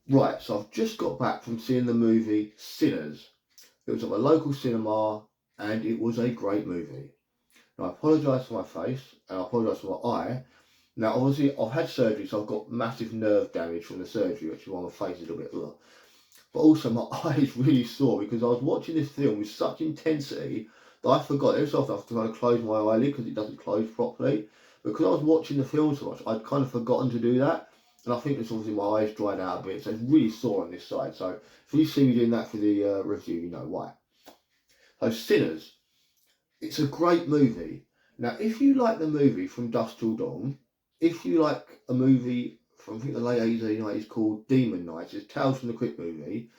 Right, so I've just got back from seeing the movie Sinners. It was at my local cinema and it was a great movie. Now, I apologise for my face and I apologise for my eye. Now, obviously, I've had surgery, so I've got massive nerve damage from the surgery, which is why my face is a little bit ugh. But also, my eye is really sore because I was watching this film with such intensity that I forgot. Every so often, I have to kind of close my eyelid because it doesn't close properly. Because I was watching the film so much, I'd kind of forgotten to do that. And I think it's obviously my eyes dried out a bit, so it's really sore on this side. So if you see me doing that for the review, you know why. So Sinners, it's a great movie. Now, if you like the movie From Dusk Till Dawn, if you like a movie from I think the late 80s, 90s called Demon Knights, it's Tales from the Crypt movie.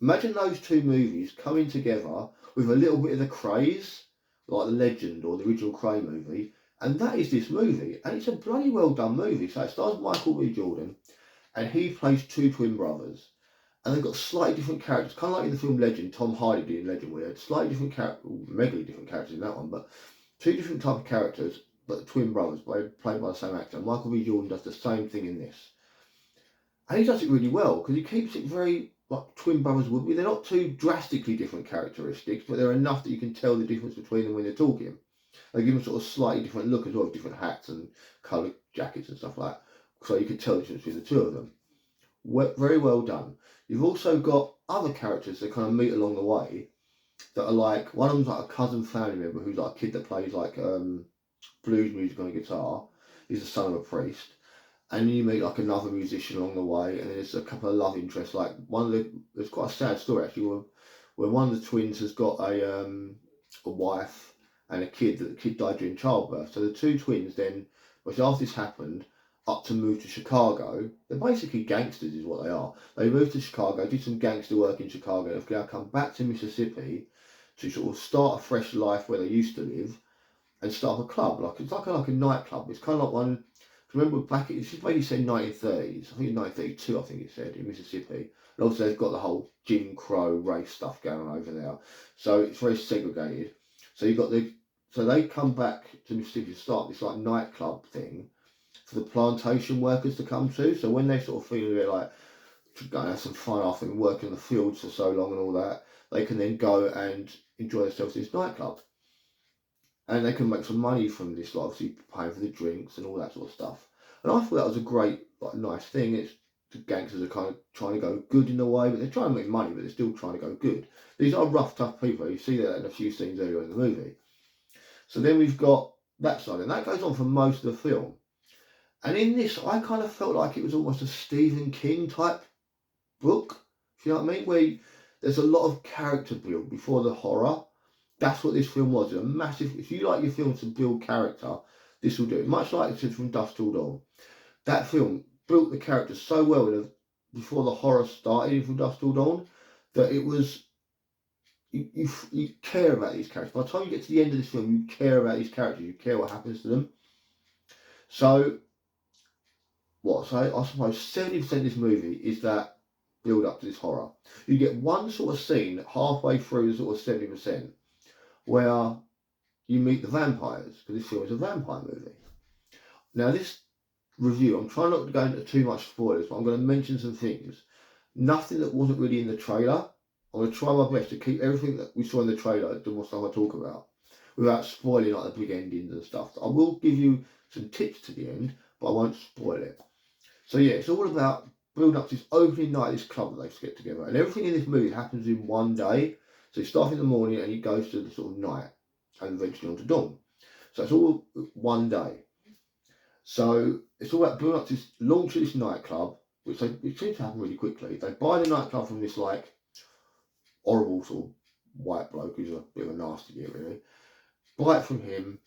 Imagine those two movies coming together with a little bit of the craze, like the Legend or the original Cray movie, and that is this movie. And it's a bloody well done movie. So it stars Michael B. Jordan, and he plays two twin brothers. And they've got slightly different characters, kind of like in the film Legend. Tom Hardy did in Legend, where he had slightly different characters, megally different characters in that one, but two different type of characters, but twin brothers, played by the same actor. Michael B. Jordan does the same thing in this, and he does it really well because he keeps it very like twin brothers would be. They're not too drastically different characteristics, but they're enough that you can tell the difference between them when they're talking. They give them sort of slightly different look as well, with different hats and coloured jackets and stuff like that, so you can tell the difference between the two of them. Very well done. You've also got other characters that kind of meet along the way that are like, one of them's like a cousin family member who's like a kid that plays like blues music on a guitar. He's the son of a priest. And you meet like another musician along the way, and then there's a couple of love interests. Like there's quite a sad story actually, where one of the twins has got a wife and a kid. That the kid died during childbirth. So the two twins then, which after this happened, up to move to Chicago. They're basically gangsters, is what they are. They moved to Chicago, did some gangster work in Chicago, and have now come back to Mississippi to sort of start a fresh life where they used to live and start up a club. Like it's like a nightclub. It's kind of like one. Remember back, it's just maybe said 1930s. I think 1932. I think it said in Mississippi. And also they've got the whole Jim Crow race stuff going on over there. So it's very segregated. So you've got so they come back to Mississippi to start this like nightclub thing for the plantation workers to come to. So when they sort of feel a bit like going to have some fun after working in the fields for so long and all that, they can then go and enjoy themselves in this nightclub. And they can make some money from this, like obviously paying for the drinks and all that sort of stuff. And I thought that was a great, like, nice thing. It's the gangsters are kind of trying to go good in a way, but they're trying to make money, but they're still trying to go good. These are rough, tough people. You see that in a few scenes earlier in the movie. So then we've got that side, and that goes on for most of the film. And in this, I kind of felt like it was almost a Stephen King type book. If you know what I mean? Where there's a lot of character build before the horror. That's what this film was. A massive. If you like your films to build character, this will do it. Much like it said From Dusk Till Dawn. That film built the characters so well before the horror started in From Dusk Till Dawn that it was. You care about these characters. By the time you get to the end of this film, you care about these characters. You care what happens to them. So So I suppose 70% of this movie is that build up to this horror. You get one sort of scene halfway through the sort of 70% where you meet the vampires, because this film is a vampire movie. Now this review, I'm trying not to go into too much spoilers, but I'm going to mention some things. Nothing that wasn't really in the trailer. I'm going to try my best to keep everything that we saw in the trailer, the more stuff I talk about, without spoiling like the big endings and stuff. I will give you some tips to the end, but I won't spoil it. So yeah, it's all about building up to this opening night, this club that they get together, and everything in this movie happens in one day. So it starts in the morning and it goes to the sort of night, and eventually on to dawn. So it's all one day. So it's all about building up to this launch of this nightclub, which it seems to happen really quickly. They buy the nightclub from this like horrible sort of white bloke who's a bit of a nasty git really. Buy it from him,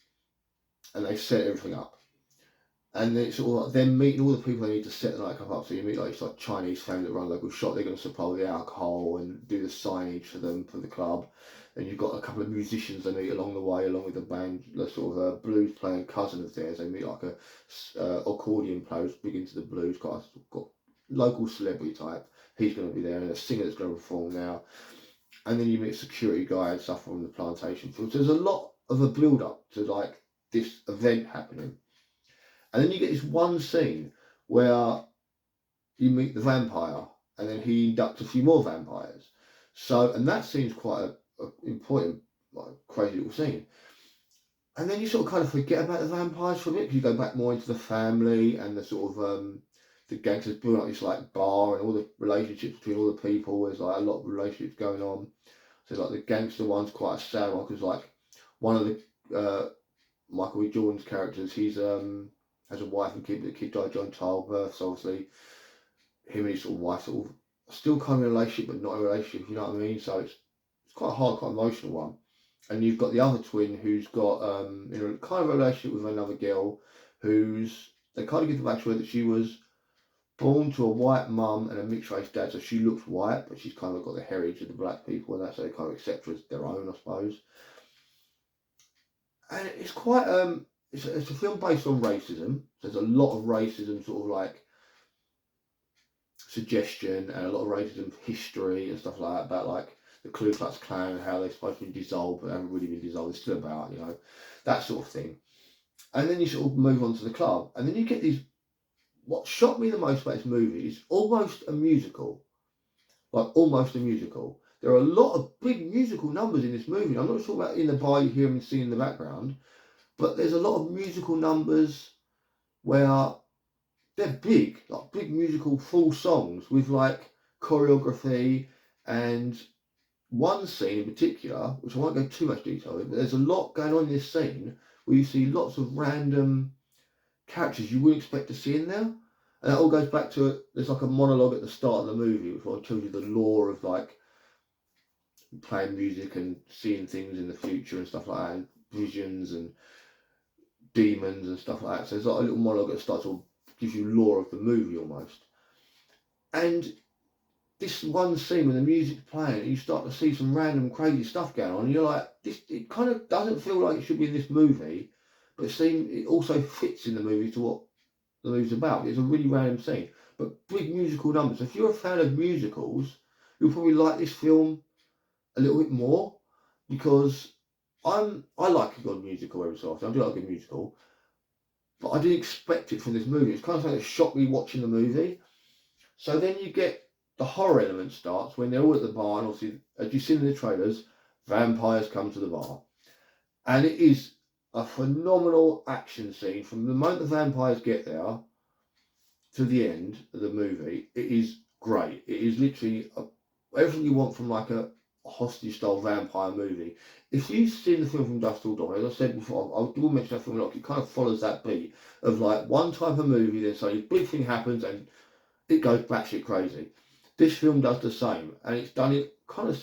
and they set everything up. And then it's all like them meeting all the people they need to set the nightclub up. So you meet like it's like Chinese family that run a local shop. They're going to supply the alcohol and do the signage for them for the club. And you've got a couple of musicians they meet along the way, along with the band, the sort of blues playing cousin of theirs. They meet like a accordion player who's big into the blues, got local celebrity type. He's going to be there, and a singer that's going to perform now. And then you meet a security guy and stuff from the plantation field. So there's a lot of a build up to like this event happening. And then you get this one scene where you meet the vampire, and then he inducts a few more vampires. So, and that seems quite a important, like, crazy little scene. And then you sort of kind of forget about the vampires for a bit, because you go back more into the family and the sort of the gangsters building up this like bar and all the relationships between all the people. There's like a lot of relationships going on. So like the gangster one's quite a sad one, because like one of the Michael B. Jordan's characters, he's has a wife and kid, but the kid died during childbirth. So obviously him and his sort of wife sort of still kind of in a relationship, but not a relationship. You know what I mean? So it's quite a hard, quite emotional one. And you've got the other twin who's got kind of a relationship with another girl, who's, they kind of give the backstory that she was born to a white mum and a mixed race dad, so she looks white, but she's kind of got the heritage of the black people, and that's so they kind of accept her as their own, I suppose. And it's quite it's a film based on racism. So there's a lot of racism, sort of like suggestion, and a lot of racism history and stuff like that, about like the Ku Klux Klan and how they're supposed to be dissolved, but they haven't really been dissolved. It's still about, you know, that sort of thing. And then you sort of move on to the club, and then you get these. What shocked me the most about this movie is almost a musical, like almost a musical. There are a lot of big musical numbers in this movie. I'm not sure about In the Bar you hear them singing in the background, but there's a lot of musical numbers where they're big, like big musical full songs with like choreography, and one scene in particular, which I won't go too much detail in, but there's a lot going on in this scene where you see lots of random characters you wouldn't expect to see in there. And that all goes back to, there's like a monologue at the start of the movie which tells you the lore of like playing music and seeing things in the future and stuff like that, and visions and demons and stuff like that. So there's like a little monologue at the start, sort of gives you lore of the movie almost. And this one scene when the music's playing and you start to see some random crazy stuff going on, and you're like, this, it kind of doesn't feel like it should be in this movie, but it also fits in the movie to what the movie's about. It's a really random scene, but big musical numbers. So if you're a fan of musicals, you'll probably like this film a little bit more, because I like a good musical every so often. I do like a good musical, but I didn't expect it from this movie. It's kind of something that shocked me watching the movie. So then you get the horror element starts when they're all at the bar, and obviously, as you've seen in the trailers, vampires come to the bar, and it is a phenomenal action scene from the moment the vampires get there to the end of the movie. It is great. It is literally everything you want from like a hostage style vampire movie. If you've seen the film From Dusk Till Dawn, as I said before, I will mention that film a lot. It kind of follows that beat of like one type of movie, then suddenly a big thing happens and it goes batshit crazy. This film does the same, and it's done it kind of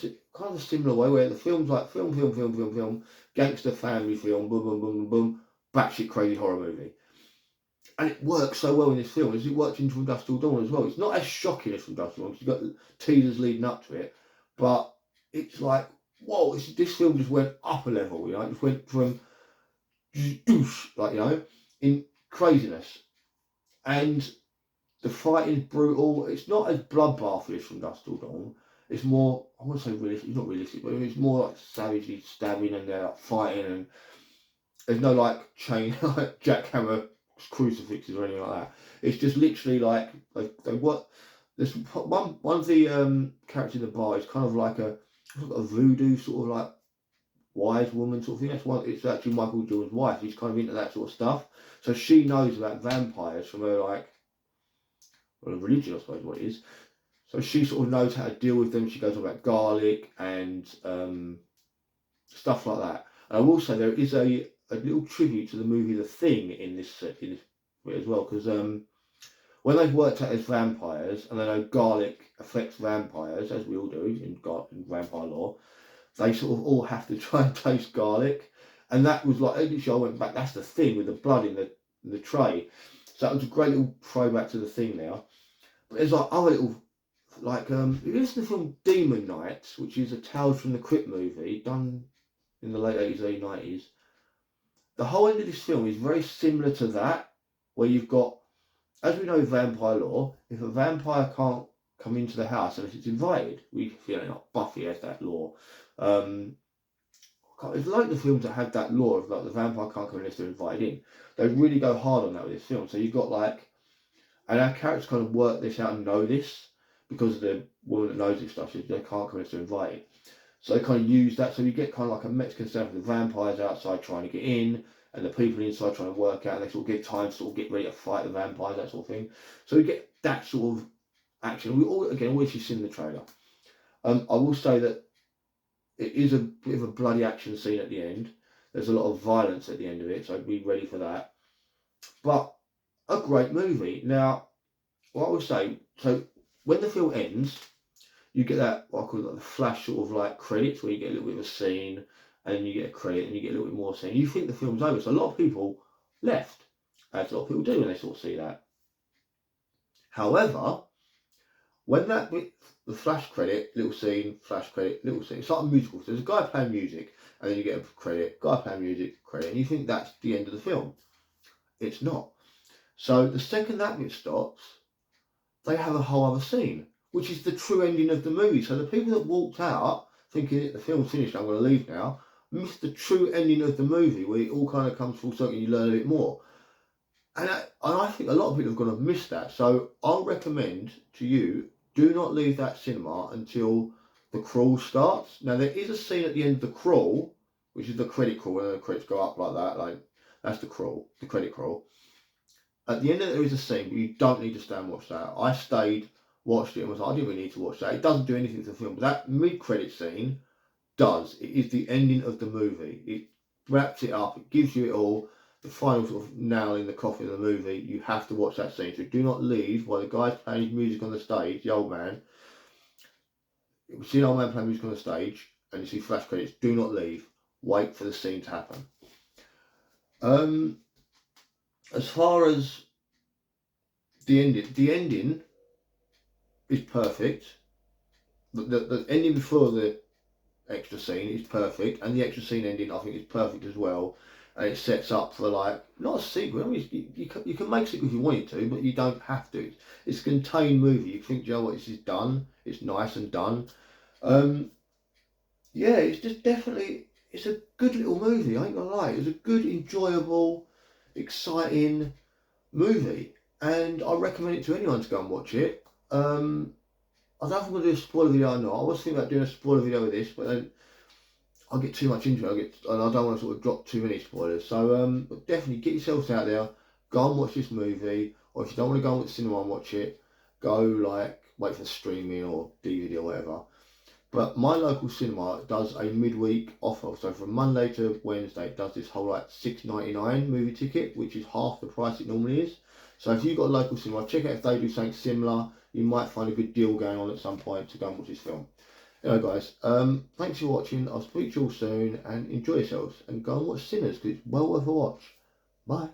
a similar way, where the film's like film, gangster family film, boom, boom, boom, boom, boom, batshit crazy horror movie. And it works so well in this film, as it worked in From Dusk Till Dawn as well. It's not as shocking as From Dusk Till Dawn, because you've got teasers leading up to it, but it's like, whoa, this film just went up a level, you know, it just went from like, you know, in craziness. And the fighting is brutal. It's not as bloodbathy as From Dusk Till Dawn. It's more, I wouldn't say realistic, it's not realistic, but it's more like savagely stabbing, and they're like fighting, and there's no like chain, like jackhammer crucifixes or anything like that. It's just literally like, they what, there's one of the characters in the bar is kind of like a voodoo sort of like wise woman sort of thing. That's one. It's actually Michael Jordan's wife. She's kind of into that sort of stuff. So she knows about vampires from her like, well, religion, I suppose what it is. So she sort of knows how to deal with them. She goes on about garlic and stuff like that. And I will say there is a little tribute to the movie The Thing in this bit as well, because when they've worked out as vampires, and they know garlic affects vampires, as we all do in vampire lore, they sort of all have to try and taste garlic. And that was like, literally, I went back, that's The Thing with the blood in the tray. So that was a great little throwback to The Thing now. But there's like other little, like, if you listen to the film Demon Knights, which is a Tales from the Crypt movie done in the late 80s, early 90s, the whole end of this film is very similar to that, where you've got, as we know vampire lore, if a vampire can't come into the house unless it's invited, we feel like Buffy has that lore. It's like the films that have that lore of like the vampire can't come unless they're invited in. They really go hard on that with this film. So you've got like, and our characters kind of work this out and know this, because the woman that knows this stuff, they can't come in to invite it. So they kind of use that. So you get kind of like a Mexican stuff with the vampires outside trying to get in, and the people inside trying to work out, and they sort of get time to sort of get ready to fight the vampires, that sort of thing. So we get that sort of action. We always see in the trailer. I will say that it is a bit of a bloody action scene at the end. There's a lot of violence at the end of it, so be ready for that. But a great movie. Now, what I would say, so when the film ends, you get that, what I call it, the flash sort of like credits, where you get a little bit of a scene, and then you get a credit, and you get a little bit more scene. You think the film's over. So a lot of people left, as a lot of people do when they sort of see that. However, when that bit, the flash credit, little scene, flash credit, little scene, it's like a musical. So there's a guy playing music, and then you get a credit, guy playing music, credit, and you think that's the end of the film. It's not. So the second that bit stops, they have a whole other scene, which is the true ending of the movie. So the people that walked out thinking the film's finished, I'm going to leave now, missed the true ending of the movie, where it all kind of comes full circle and you learn a bit more. And I think a lot of people are going to miss that. So I'll recommend to you, do not leave that cinema until the crawl starts. Now there is a scene at the end of the crawl, which is the credit crawl, and the credits go up like that, like that's the crawl, the credit crawl. At the end of it, there is a scene, but you don't need to stay and watch that. I stayed, watched it, and was like, I didn't really need to watch that. It doesn't do anything to the film, but that mid-credit scene does. It is the ending of the movie. It wraps it up. It gives you it all. The final sort of nail in the coffin of the movie. You have to watch that scene. So do not leave while the guy's playing his music on the stage, the old man. You see an old man playing music on the stage, and you see flash credits. Do not leave. Wait for the scene to happen. As far as the ending is perfect. The ending before the extra scene is perfect, and the extra scene ending I think is perfect as well. And it sets up for like not a sequel. I mean, you can make sequels if you wanted to, but you don't have to. It's a contained movie. You think, Joe, what this is done? It's nice and done. Yeah, it's just definitely it's a good little movie. I ain't gonna lie. It's a good, enjoyable, exciting movie, and I recommend it to anyone to go and watch it. I don't know if I'm going to do a spoiler video or not. I was thinking about doing a spoiler video with this, but then I'll get too much into it. And I don't want to sort of drop too many spoilers. So definitely get yourselves out there, go and watch this movie, or if you don't want to go and watch the cinema and watch it, go like wait for streaming or DVD or whatever. But my local cinema does a midweek offer. So from Monday to Wednesday, it does this whole like $6.99 movie ticket, which is half the price it normally is. So if you've got a local cinema, check out if they do something similar. You might find a good deal going on at some point to go and watch this film. Anyway, guys, thanks for watching. I'll speak to you all soon, and enjoy yourselves. And go and watch Sinners, because it's well worth a watch. Bye.